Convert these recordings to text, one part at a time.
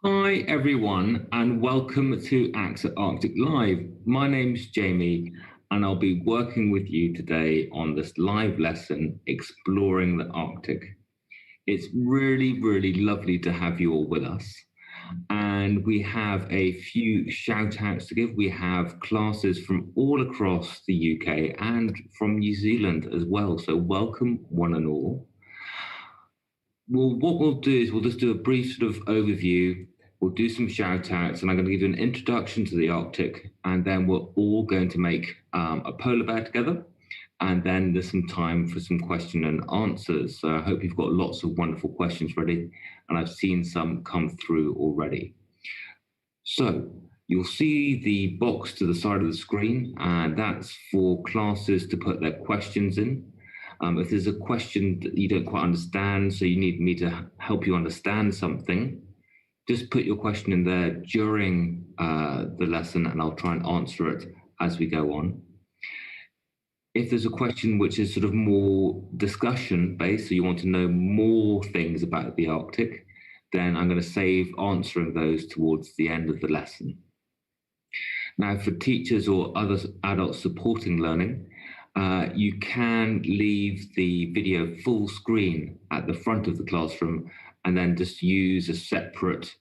Hi everyone and welcome to AXA Arctic Live. My name's Jamie and I'll be working with you today on this live lesson, Exploring the Arctic. It's really lovely to have you all with us. And we have a few shout outs to give. We have classes from all across the UK and from New Zealand as well. So welcome one and all. Well, what we'll do is we'll just do a brief sort of overview. We'll do some shout outs and I'm going to give you an introduction to the Arctic, and then we're all going to make a polar bear together. And then there's some time for some question and answers. So I hope you've got lots of wonderful questions ready, and I've seen some come through already. So you'll see the box to the side of the screen, and that's for classes to put their questions in. If there's a question that you don't quite understand, so you need me to help you understand something, just put your question in there during the lesson and I'll try and answer it as we go on. If there's a question which is sort of more discussion based, so you want to know more things about the Arctic, then I'm going to save answering those towards the end of the lesson. Now, for teachers or other adults supporting learning, you can leave the video full screen at the front of the classroom and then just use a separate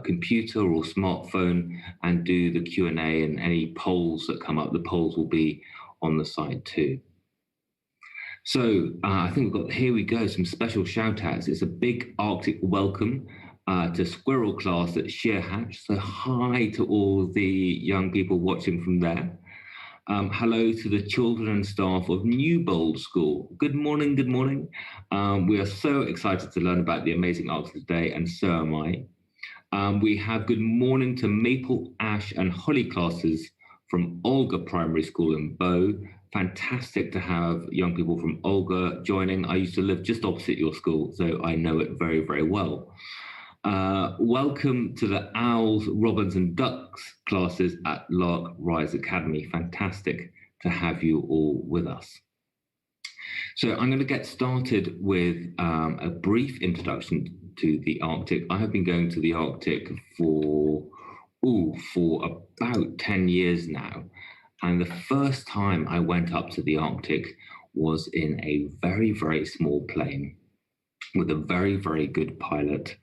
computer or smartphone and do the Q&A and any polls that come up. The polls will be on the side too. So I think here we go, some special shout outs. It's a big Arctic welcome to Squirrel class at Sheerhatch. So hi to all the young people watching from there. Hello to the children and staff of Newbold School. Good morning, good morning. We are so excited to learn about the amazing Arctic today, and so am I. We have good morning to Maple, Ash and Holly classes from Olga Primary School in Bow. Fantastic to have young people from Olga joining. I used to live just opposite your school, so I know it very well. Welcome to the Owls, Robins and Ducks classes at Lark Rise Academy. Fantastic to have you all with us. So I'm going to get started with a brief introduction to the Arctic. I have been going to the Arctic for about 10 years now. And the first time I went up to the Arctic was in a very small plane with a very good pilot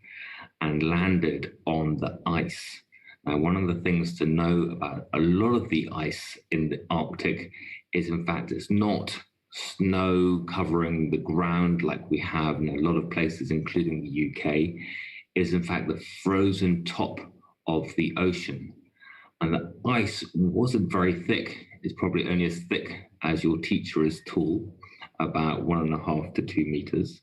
and landed on the ice. Now, one of the things to know about a lot of the ice in the Arctic is, in fact, it's not snow covering the ground like we have in a lot of places, including the UK, is in fact the frozen top of the ocean. And the ice wasn't very thick. It's probably only as thick as your teacher is tall, about 1.5 to 2 meters.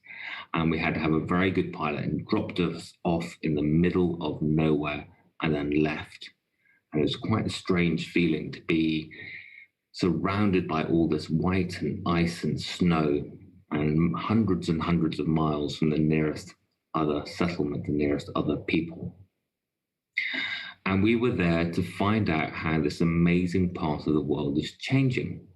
And we had to have a very good pilot and dropped us off in the middle of nowhere and then left. And it was quite a strange feeling to be surrounded by all this white and ice and snow and hundreds of miles from the nearest other settlement, the nearest other people. And we were there to find out how this amazing part of the world is changing.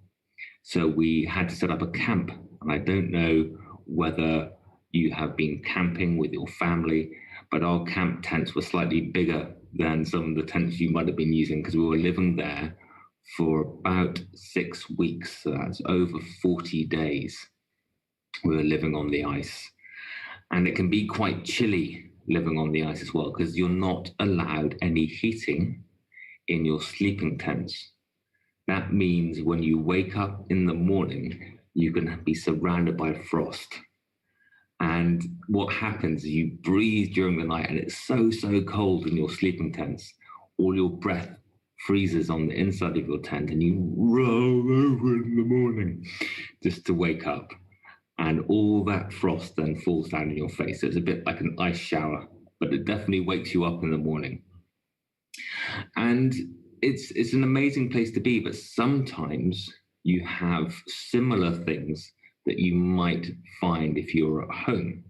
So we had to set up a camp, and I don't know whether you have been camping with your family, but our camp tents were slightly bigger than some of the tents you might have been using, because we were living there for about 6 weeks. So that's over 40 days we were living on the ice. And it can be quite chilly living on the ice as well, because you're not allowed any heating in your sleeping tents. That means when you wake up in the morning, you can be surrounded by frost. And what happens is you breathe during the night and it's so cold in your sleeping tents. All your breath freezes on the inside of your tent and you roll over in the morning just to wake up. And all that frost then falls down in your face. So it's a bit like an ice shower, but it definitely wakes you up in the morning. And it's an amazing place to be, but sometimes you have similar things that you might find if you're at home.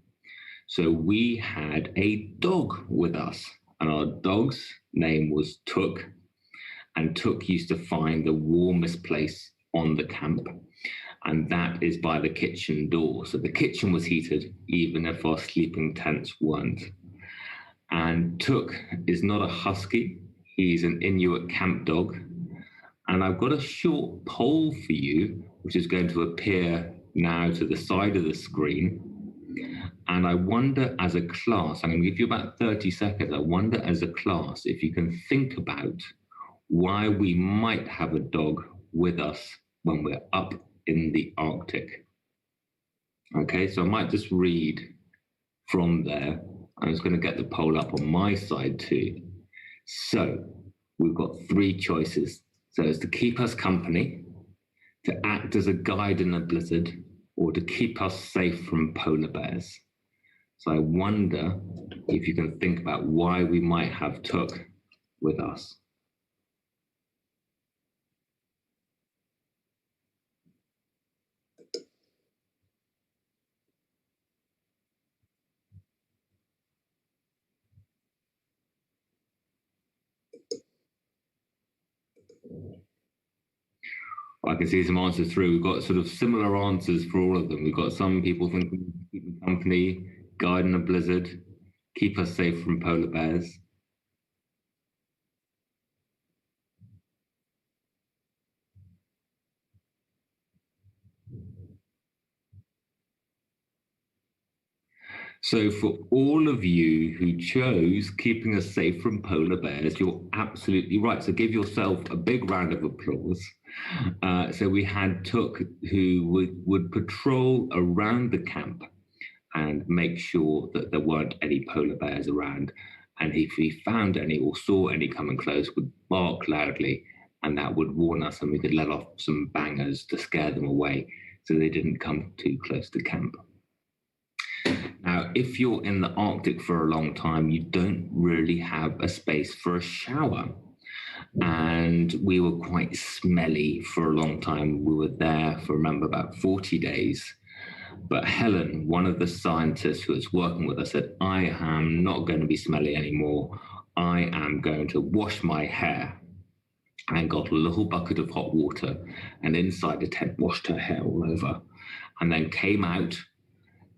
So we had a dog with us, and our dog's name was Took, and Took used to find the warmest place on the camp, and that is by the kitchen door. So the kitchen was heated, even if our sleeping tents weren't. And Took is not a husky. He's an Inuit camp dog. And I've got a short poll for you, which is going to appear now to the side of the screen. And I wonder, as a class, I'm going to give you about 30 seconds. I wonder, as a class, if you can think about why we might have a dog with us when we're up in the Arctic. Okay, so I might just read from there. I'm just going to get the poll up on my side too. So we've got three choices. So it's to keep us company, to act as a guide in a blizzard, or to keep us safe from polar bears. So I wonder if you can think about why we might have Took with us. I can see some answers through. We've got sort of similar answers for all of them. We've got some people thinking keep me company, guide in a blizzard, keep us safe from polar bears. So for all of you who chose keeping us safe from polar bears, you're absolutely right. So give yourself a big round of applause. So we had Took, who would patrol around the camp and make sure that there weren't any polar bears around. And if he found any or saw any coming close, would bark loudly, and that would warn us, and we could let off some bangers to scare them away so they didn't come too close to camp. Now, if you're in the Arctic for a long time, you don't really have a space for a shower. And we were quite smelly for a long time. We were there for, remember, about 40 days. But Helen, one of the scientists who was working with us, said, I am not going to be smelly anymore. I am going to wash my hair. And got a little bucket of hot water, and inside the tent washed her hair all over, and then came out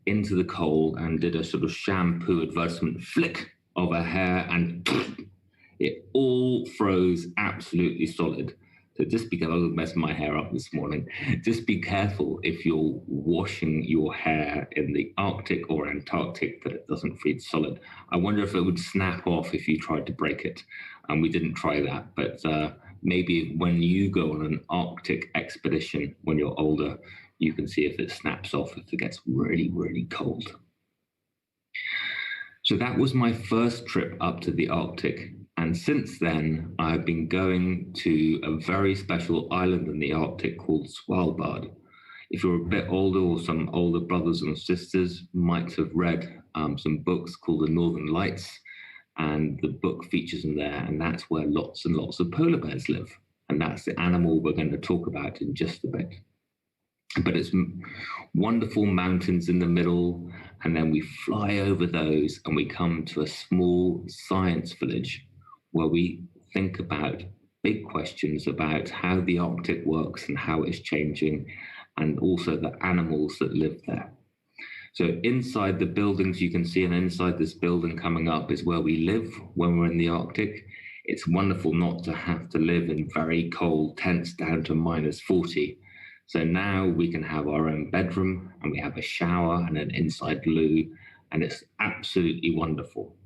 into the cold and did a sort of shampoo advertisement flick of her hair, and it all froze absolutely solid. So just because I was messing my hair up this morning, just be careful if you're washing your hair in the Arctic or Antarctic that it doesn't freeze solid. I wonder if it would snap off if you tried to break it. And we didn't try that, but maybe when you go on an Arctic expedition when you're older, you can see if it snaps off if it gets really, really cold. So that was my first trip up to the Arctic. And since then, I've been going to a very special island in the Arctic called Svalbard. If you're a bit older, or some older brothers and sisters might have read some books called The Northern Lights, and the book features them there, and that's where lots and lots of polar bears live. And that's the animal we're going to talk about in just a bit. But it's wonderful mountains in the middle, and then we fly over those and we come to a small science village where we think about big questions about how the Arctic works and how it's changing, and also the animals that live there. So inside the buildings you can see, and inside this building coming up is where we live when we're in the Arctic. It's wonderful not to have to live in very cold tents down to -40. So now we can have our own bedroom, and we have a shower and an inside loo, and it's absolutely wonderful.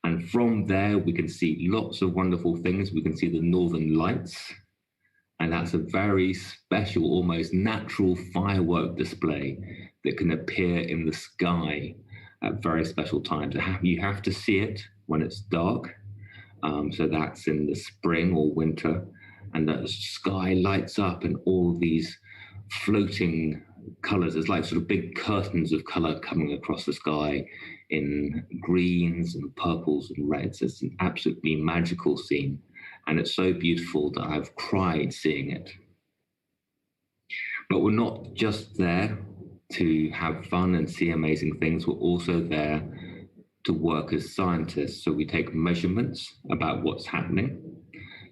And from there, we can see lots of wonderful things. We can see the Northern Lights, and that's a very special, almost natural firework display that can appear in the sky at very special times. You have to see it when it's dark. So that's in the spring or winter. And the sky lights up and all these floating colors. It's like sort of big curtains of color coming across the sky in greens and purples and reds. It's an absolutely magical scene. And it's so beautiful that I've cried seeing it. But we're not just there to have fun and see amazing things. We're also there to work as scientists. So we take measurements about what's happening.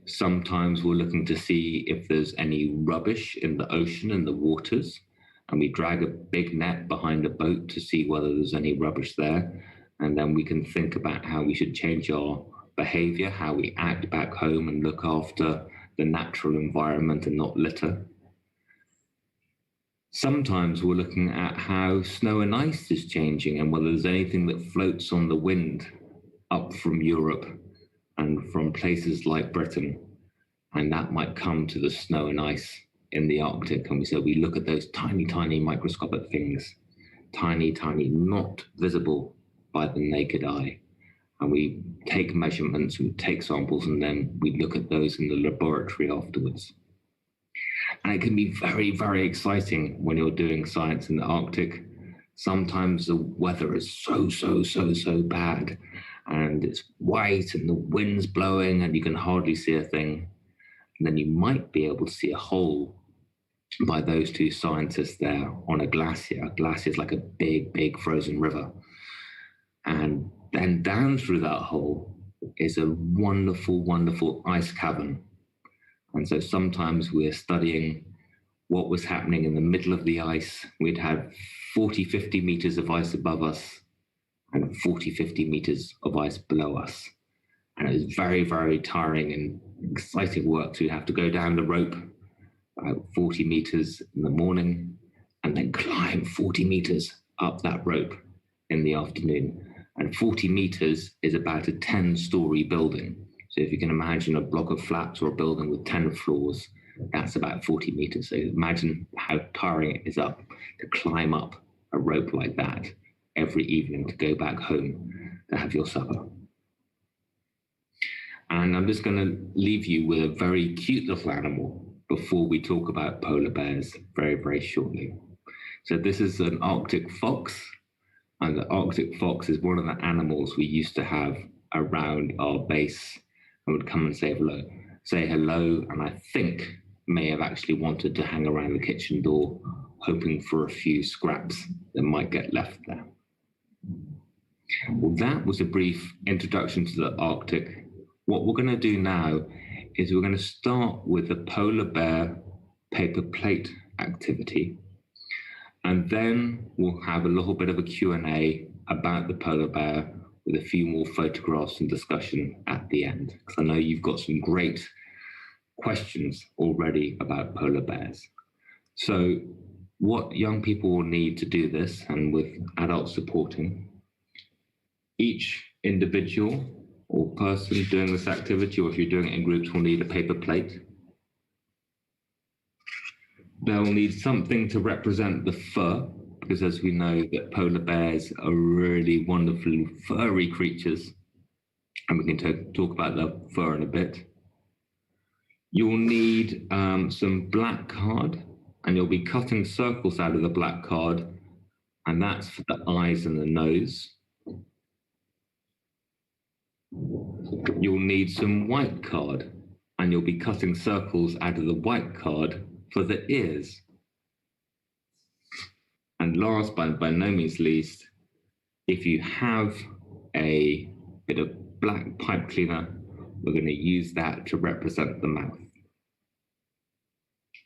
Sometimes we're looking to see if there's any rubbish in the ocean and the waters, and we drag a big net behind a boat to see whether there's any rubbish there. And then we can think about how we should change our behavior, how we act back home and look after the natural environment and not litter. Sometimes we're looking at how snow and ice is changing and whether there's anything that floats on the wind up from Europe and from places like Britain. And that might come to the snow and ice in the Arctic. And we look at those tiny, tiny microscopic things, tiny, tiny, not visible by the naked eye. And we take measurements, we take samples, and then we look at those in the laboratory afterwards. And it can be very, very exciting when you're doing science in the Arctic. Sometimes the weather is so bad, and it's white and the wind's blowing and you can hardly see a thing. And then you might be able to see a hole by those two scientists there on a glacier. A glacier is like a big, big frozen river. And then down through that hole is a wonderful, wonderful ice cavern. And so sometimes we're studying what was happening in the middle of the ice. We'd have 40, 50 meters of ice above us and 40, 50 meters of ice below us. And it was very, very tiring and exciting work. So you have to go down the rope about 40 meters in the morning and then climb 40 meters up that rope in the afternoon. And 40 meters is about a 10-story building. So if you can imagine a block of flats or a building with 10 floors, that's about 40 meters. So imagine how tiring it is up to climb up a rope like that every evening to go back home to have your supper. And I'm just going to leave you with a very cute little animal before we talk about polar bears very, very shortly. So this is an Arctic fox. And the Arctic fox is one of the animals we used to have around our base and would come and say hello, and I think may have actually wanted to hang around the kitchen door, hoping for a few scraps that might get left there. Well, that was a brief introduction to the Arctic. What we're going to do now is we're going to start with the polar bear paper plate activity. And then we'll have a little bit of a Q&A about the polar bear with a few more photographs and discussion at the end. Because I know you've got some great questions already about polar bears. So what young people will need to do this, and with adults supporting, each individual or person doing this activity, or if you're doing it in groups, will need a paper plate. They'll need something to represent the fur, because as we know that polar bears are really wonderful furry creatures, and we can talk about the fur in a bit. You'll need some black card, and you'll be cutting circles out of the black card, and that's for the eyes and the nose. You'll need some white card, and you'll be cutting circles out of the white card for the ears. And last, but by no means least, if you have a bit of black pipe cleaner, we're going to use that to represent the mouth.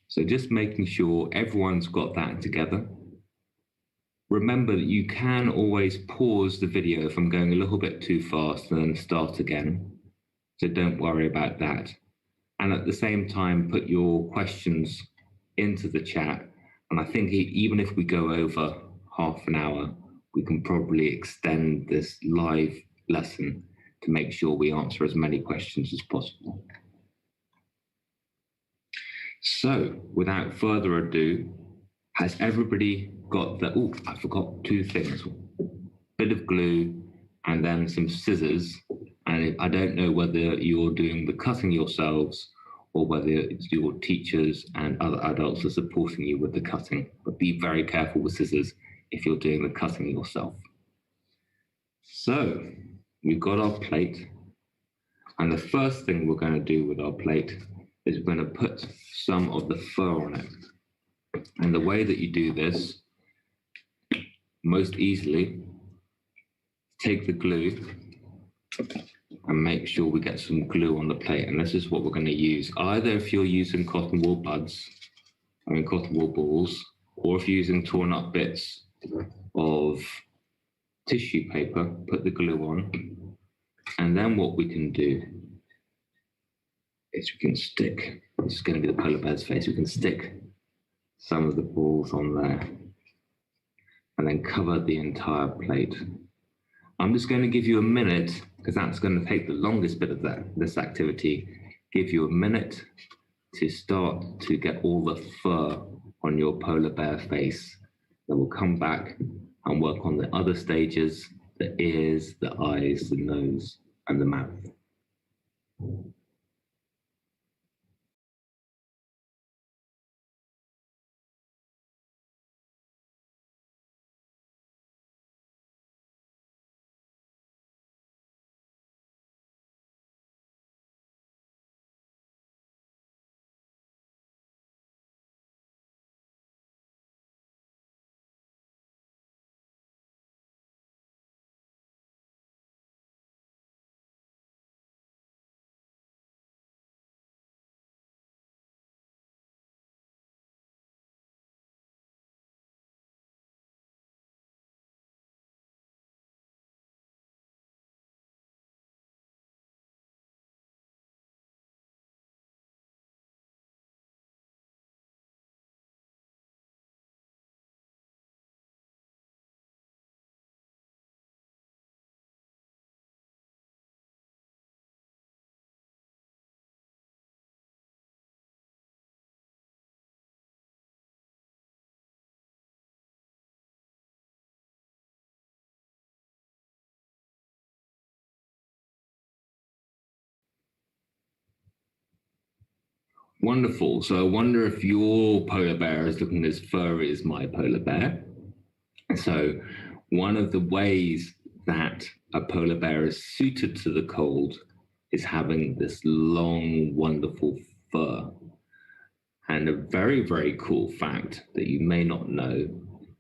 So just making sure everyone's got that together. Remember that you can always pause the video if I'm going a little bit too fast and then start again. So don't worry about that. And at the same time, put your questions into the chat. And I think even if we go over half an hour, we can probably extend this live lesson to make sure we answer as many questions as possible. So without further ado, has everybody got the, oh, I forgot two things, a bit of glue and then some scissors. And I don't know whether you're doing the cutting yourselves or whether it's your teachers and other adults are supporting you with the cutting. But be very careful with scissors if you're doing the cutting yourself. So we've got our plate. And the first thing we're going to do with our plate is we're going to put some of the fur on it. And the way that you do this, most easily, take the glue and make sure we get some glue on the plate. And this is what we're going to use. Either if you're using cotton wool buds, cotton wool balls, or if you're using torn up bits of tissue paper, put the glue on, and then what we can do is we can stick, this is going to be the polar bear's face, we can stick some of the balls on there and then cover the entire plate. I'm just going to give you a minute, because that's going to take the longest bit of this activity, give you a minute to start to get all the fur on your polar bear face. Then we'll come back and work on the other stages, the ears, the eyes, the nose, and the mouth. Wonderful. So I wonder if your polar bear is looking as furry as my polar bear. So one of the ways that a polar bear is suited to the cold is having this long, wonderful fur. And a very, very cool fact that you may not know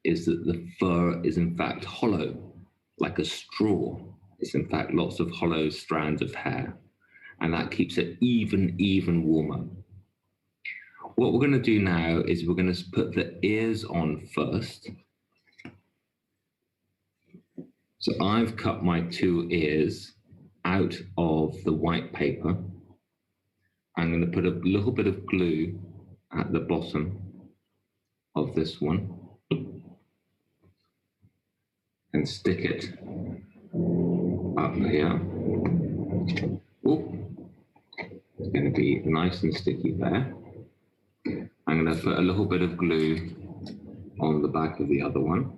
is that the fur is in fact hollow, like a straw. It's in fact lots of hollow strands of hair, and that keeps it even warmer. What we're going to do now is we're going to put the ears on first. So I've cut my 2 ears out of the white paper. I'm going to put a little bit of glue at the bottom of this one and stick it up here. Ooh, it's going to be nice and sticky there. I'm going to put a little bit of glue on the back of the other one.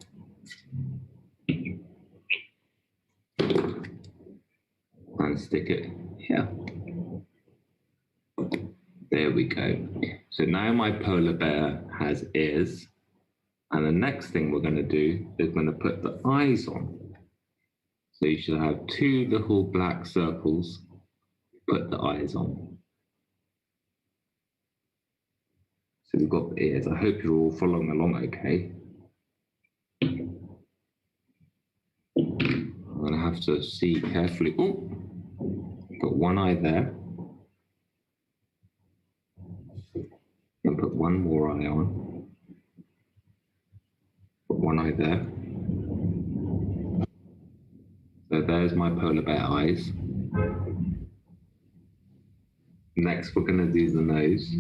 And stick it here. There we go. So now my polar bear has ears. And the next thing we're going to do is we're going to put the eyes on. So you should have 2 little black circles. Put the eyes on. So we've got the ears. I hope you're all following along okay. I'm going to have to see carefully. Oh, put one eye there. And put one more eye on. Put one eye there. So there's my polar bear eyes. Next, we're going to do the nose.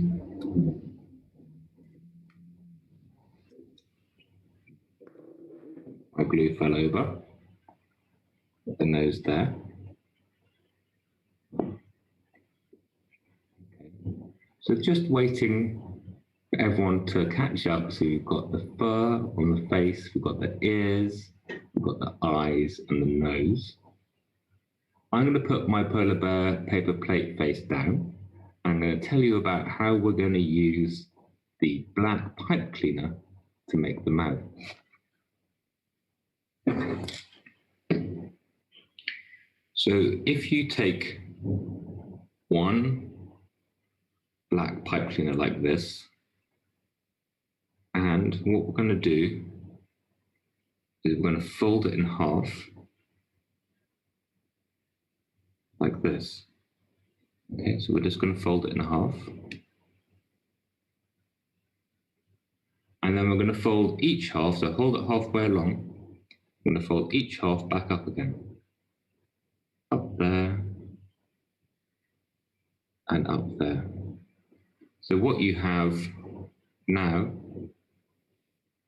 My glue fell over. Put the nose there. Okay. So just waiting for everyone to catch up. So we've got the fur on the face, we've got the ears, we've got the eyes and the nose. I'm going to put my polar bear paper plate face down. I'm going to tell you about how we're going to use the black pipe cleaner to make the mouth. So if you take one black pipe cleaner like this, and what we're going to do is we're going to fold it in half like this. Okay, so we're just going to fold it in half. And then we're going to fold each half, so hold it halfway along, I'm going to fold each half back up again. Up there and up there. So what you have now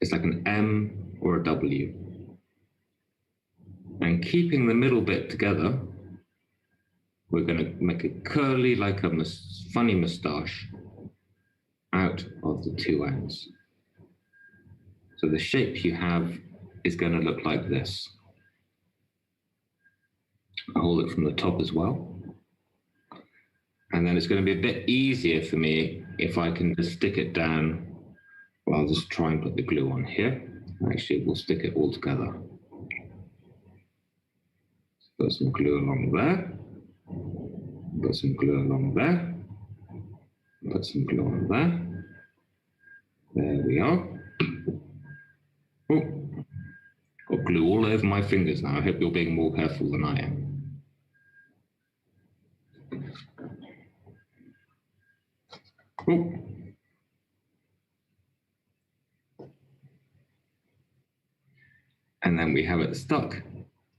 is like an M or a W. And keeping the middle bit together, we're going to make a curly, like a funny moustache out of the two ends. So the shape you have is going to look like this. I'll hold it from the top as well. And then it's going to be a bit easier for me if I can just stick it down. Well, I'll just try and put the glue on here. Actually, we'll stick it all together. Put some glue along there. Put some glue along there. Put some glue on there. There we are. Oh, got glue all over my fingers now. I hope you're being more careful than I am. Oh. And then we have it stuck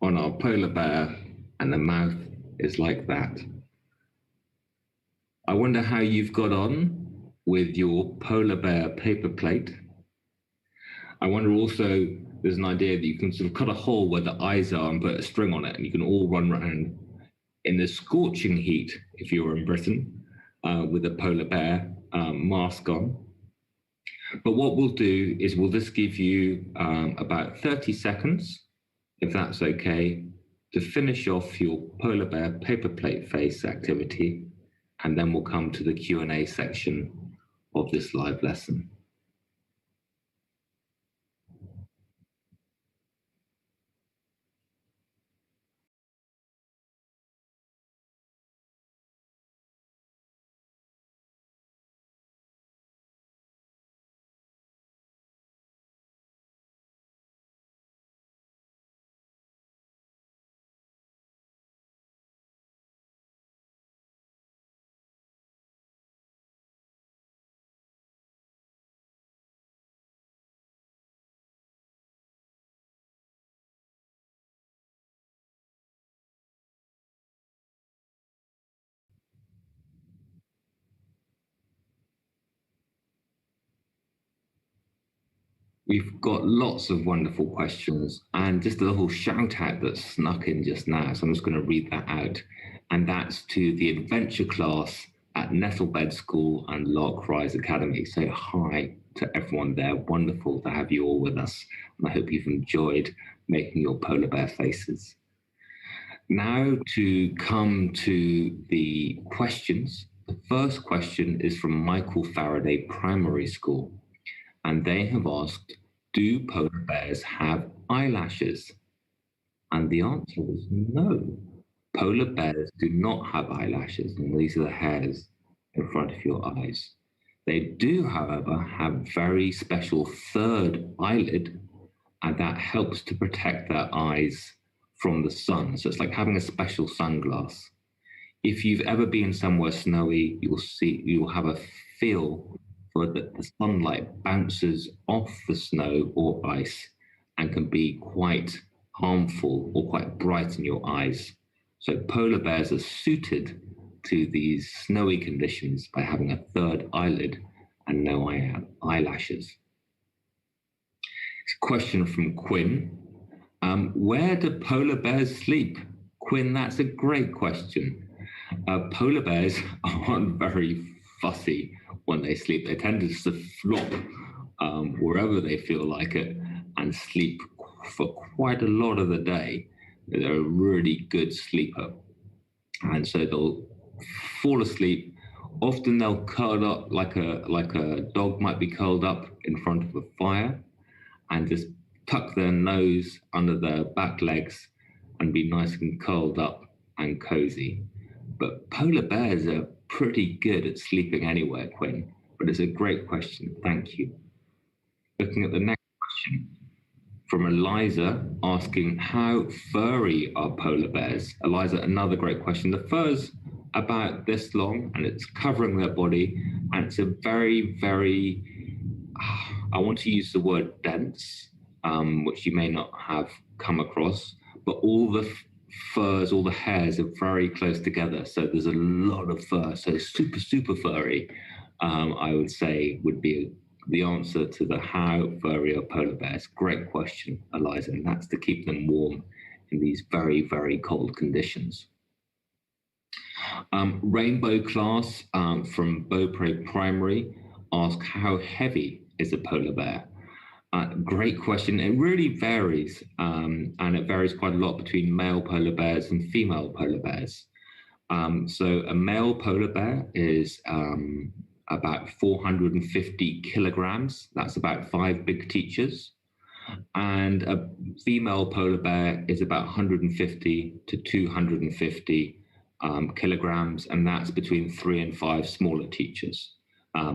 on our polar bear, and the mouth is like that. I wonder how you've got on with your polar bear paper plate. I wonder also, there's an idea that you can sort of cut a hole where the eyes are and put a string on it, and you can all run around in the scorching heat, if you were in Britain, with a polar bear mask on. But what we'll do is we'll just give you about 30 seconds, if that's okay, to finish off your polar bear paper plate face activity, and then we'll come to the Q&A section of this live lesson. We've got lots of wonderful questions and just a little shout out that snuck in just now. So I'm just going to read that out. And that's to the adventure class at Nettlebed School and Lark Rise Academy. So hi to everyone there. Wonderful to have you all with us. And I hope you've enjoyed making your polar bear faces. Now to come to the questions. The first question is from Michael Faraday Primary School. And they have asked, do polar bears have eyelashes? And the answer is no. Polar bears do not have eyelashes, and these are the hairs in front of your eyes. They do, however, have very special third eyelid, and that helps to protect their eyes from the sun. So it's like having a special sunglass. If you've ever been somewhere snowy, you'll have a feel for that the sunlight bounces off the snow or ice and can be quite harmful or quite bright in your eyes. So polar bears are suited to these snowy conditions by having a third eyelid and no eyelashes. Question from Quinn. Where do polar bears sleep? Quinn, that's a great question. Polar bears aren't very fussy when they sleep. They tend to just flop wherever they feel like it and sleep for quite a lot of the day. They're a really good sleeper. And so they'll fall asleep. Often they'll curl up like a dog might be curled up in front of a fire and just tuck their nose under their back legs and be nice and curled up and cozy. But polar bears are pretty good at sleeping anywhere, Quinn. But it's a great question. Thank you. Looking at the next question from Eliza asking, how furry are polar bears? Eliza, another great question. The fur's about this long and it's covering their body, and it's a very, very, I want to use the word dense, which you may not have come across, but all the furs, all the hairs are very close together. So there's a lot of fur. So super, super furry, I would say, would be the answer to the how furry are polar bears. Great question, Eliza, and that's to keep them warm in these very, very cold conditions. Rainbow Class from Beaupre Primary asked, how heavy is a polar bear? Great question. It really varies, and it varies quite a lot between male polar bears and female polar bears. So a male polar bear is about 450 kilograms. That's about 5 big teachers. And a female polar bear is about 150 to 250 kilograms, and that's between 3 and 5 smaller teachers.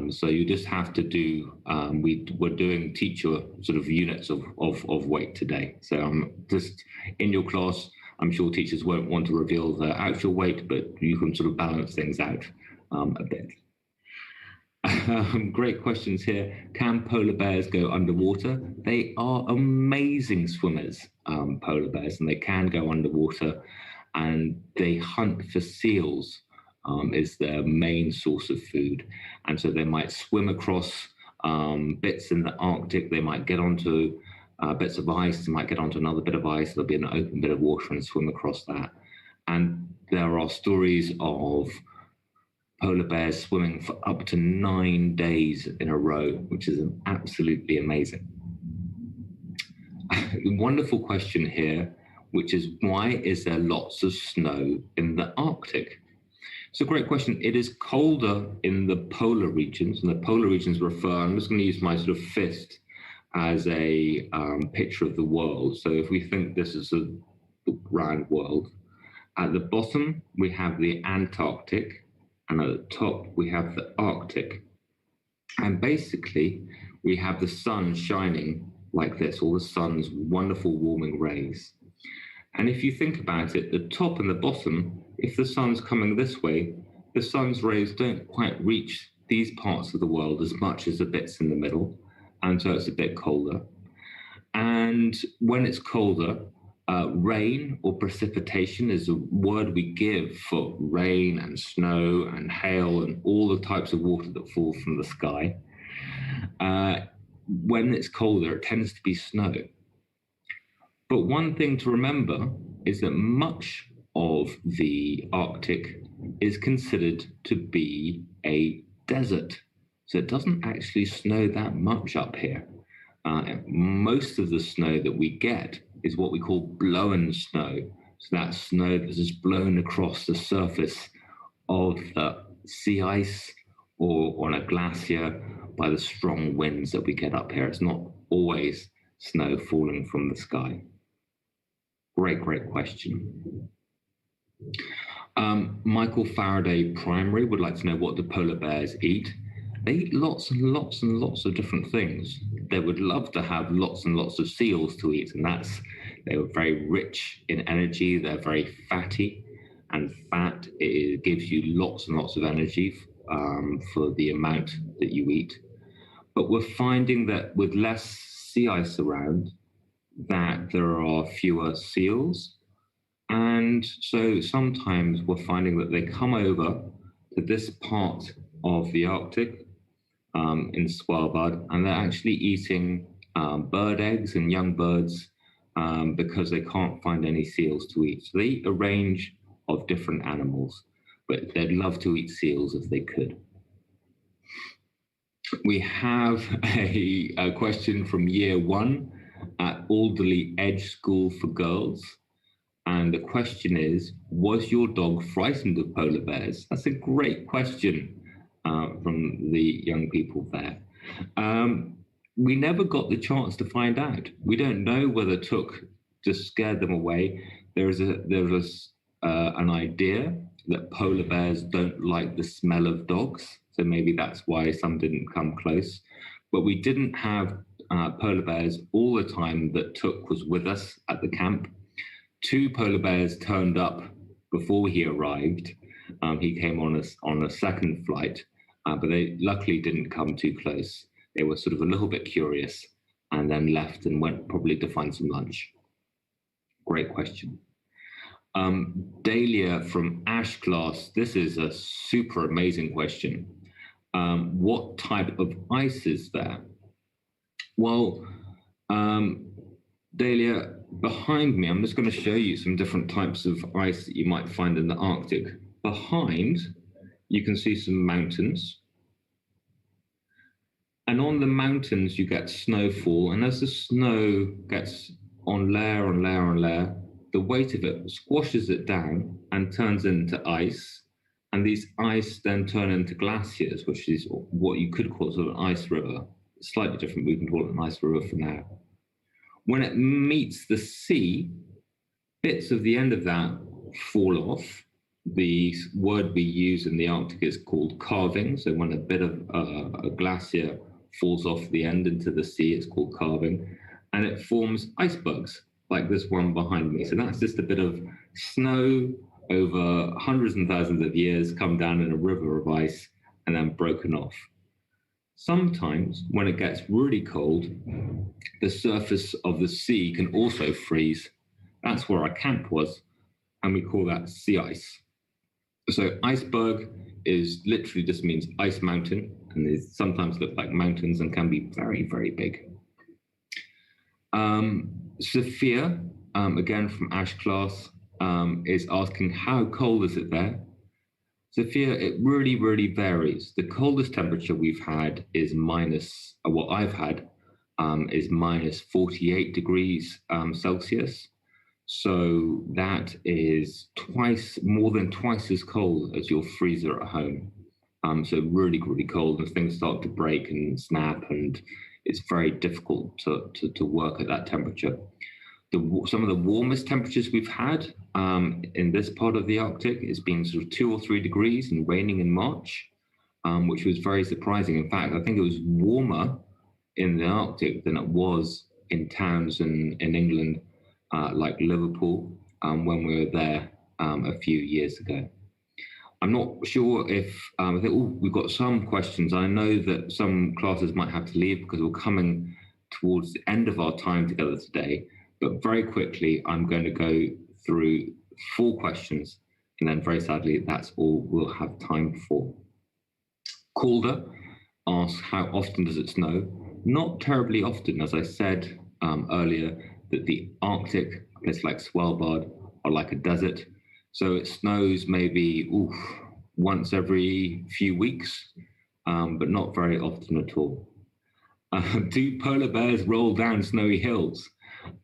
So you just have to do, we're doing teacher sort of units of weight today. So just in your class, I'm sure teachers won't want to reveal the actual weight, but you can sort of balance things out a bit. Great questions here. Can polar bears go underwater? They are amazing swimmers, polar bears, and they can go underwater, and they hunt for seals. Is their main source of food. And so they might swim across bits in the Arctic. They might get onto bits of ice. They might get onto another bit of ice. There'll be an open bit of water and swim across that. And there are stories of polar bears swimming for up to 9 days in a row, which is absolutely amazing. Wonderful question here, which is, why is there lots of snow in the Arctic? So great question. It is colder in the polar regions, and the polar regions refer, I'm just going to use my sort of fist as a picture of the world. So if we think this is a round world, at the bottom we have the Antarctic, and at the top we have the Arctic. And basically we have the sun shining like this, all the sun's wonderful warming rays. And if you think about it, the top and the bottom, if the sun's coming this way, the sun's rays don't quite reach these parts of the world as much as the bits in the middle, and so it's a bit colder. And when it's colder, rain or precipitation is a word we give for rain and snow and hail and all the types of water that falls from the sky. When it's colder, it tends to be snow. But one thing to remember is that much of the Arctic is considered to be a desert. So it doesn't actually snow that much up here. Most of the snow that we get is what we call blown snow. So that's snow that is blown across the surface of the sea ice or on a glacier by the strong winds that we get up here. It's not always snow falling from the sky. Great question. Michael Faraday Primary would like to know, what do polar bears eat? They eat lots and lots and lots of different things. They would love to have lots and lots of seals to eat, and they're very rich in energy. They're very fatty, and fat, it gives you lots and lots of energy for the amount that you eat. But we're finding that with less sea ice around, that there are fewer seals. And so sometimes we're finding that they come over to this part of the Arctic in Svalbard, and they're actually eating bird eggs and young birds because they can't find any seals to eat. So they eat a range of different animals, but they'd love to eat seals if they could. We have a question from year 1 at Alderley Edge School for Girls. And the question is, was your dog frightened of polar bears? That's a great question from the young people there. We never got the chance to find out. We don't know whether Took just scared them away. There was an idea that polar bears don't like the smell of dogs. So maybe that's why some didn't come close. But we didn't have polar bears all the time that Took was with us at the camp. 2 polar bears turned up before he arrived. He came on a second flight, but they luckily didn't come too close. They were sort of a little bit curious and then left and went probably to find some lunch. Great question. Dahlia from Ash class, this is a super amazing question. What type of ice is there? Well, Dahlia, behind me, I'm just going to show you some different types of ice that you might find in the Arctic. Behind, you can see some mountains. And on the mountains, you get snowfall. And as the snow gets on layer on layer on layer, the weight of it squashes it down and turns into ice. And these ice then turn into glaciers, which is what you could call sort of an ice river. Slightly different, we can call it an ice river for now. When it meets the sea, bits of the end of that fall off. The word we use in the Arctic is called calving. So when a bit of a glacier falls off the end into the sea, it's called calving. And it forms icebergs, like this one behind me. So that's just a bit of snow over hundreds and thousands of years come down in a river of ice and then broken off. Sometimes when it gets really cold, the surface of the sea can also freeze. That's where our camp was, and we call that sea ice. So iceberg is literally just means ice mountain, and they sometimes look like mountains and can be very, very big. Sophia, again from Ash class, is asking how cold is it there? Sophia, it really, really varies. The coldest temperature we've had is I've had is minus 48 degrees Celsius. So that is more than twice as cold as your freezer at home. So really, really cold, and things start to break and snap, and it's very difficult to work at that temperature. Some of the warmest temperatures we've had in this part of the Arctic has been sort of 2 or 3 degrees and raining in March, which was very surprising. In fact, I think it was warmer in the Arctic than it was in towns in England, like Liverpool, when we were there a few years ago. I'm not sure if, I think we've got some questions. I know that some classes might have to leave because we're coming towards the end of our time together today. But very quickly, I'm going to go through 4 questions, and then very sadly, that's all we'll have time for. Calder asks, how often does it snow? Not terribly often. As I said earlier, that the Arctic, a place like Svalbard, are like a desert. So it snows maybe once every few weeks, but not very often at all. Do polar bears roll down snowy hills?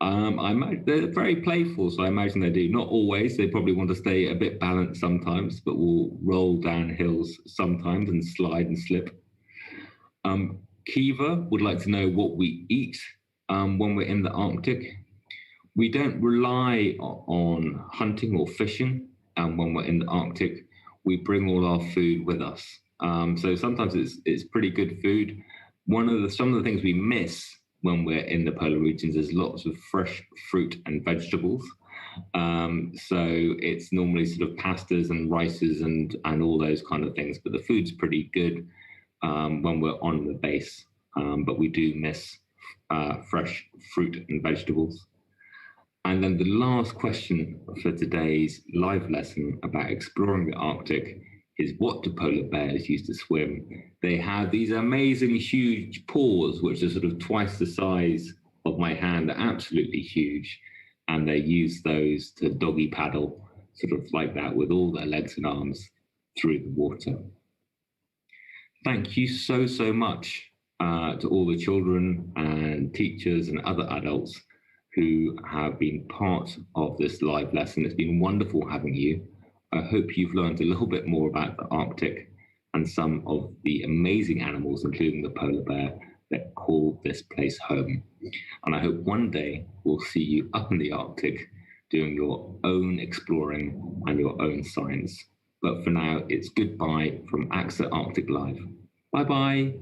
They're very playful, so I imagine they do. Not always. They probably want to stay a bit balanced sometimes, but will roll down hills sometimes and slide and slip. Kiva would like to know what we eat when we're in the Arctic. We don't rely on hunting or fishing when we're in the Arctic. We bring all our food with us. So sometimes it's pretty good food. Some of the things we miss when we're in the polar regions is lots of fresh fruit and vegetables. So it's normally sort of pastas and rices and all those kind of things. But the food's pretty good when we're on the base. But we do miss fresh fruit and vegetables. And then the last question for today's live lesson about exploring the Arctic is, what do polar bears use to swim? They have these amazing huge paws, which are sort of twice the size of my hand. They're absolutely huge. And they use those to doggy paddle, sort of like that, with all their legs and arms through the water. Thank you so, so much to all the children and teachers and other adults who have been part of this live lesson. It's been wonderful having you. I hope you've learned a little bit more about the Arctic and some of the amazing animals, including the polar bear, that call this place home. And I hope one day we'll see you up in the Arctic doing your own exploring and your own science. But for now, it's goodbye from AXA Arctic Live. Bye-bye.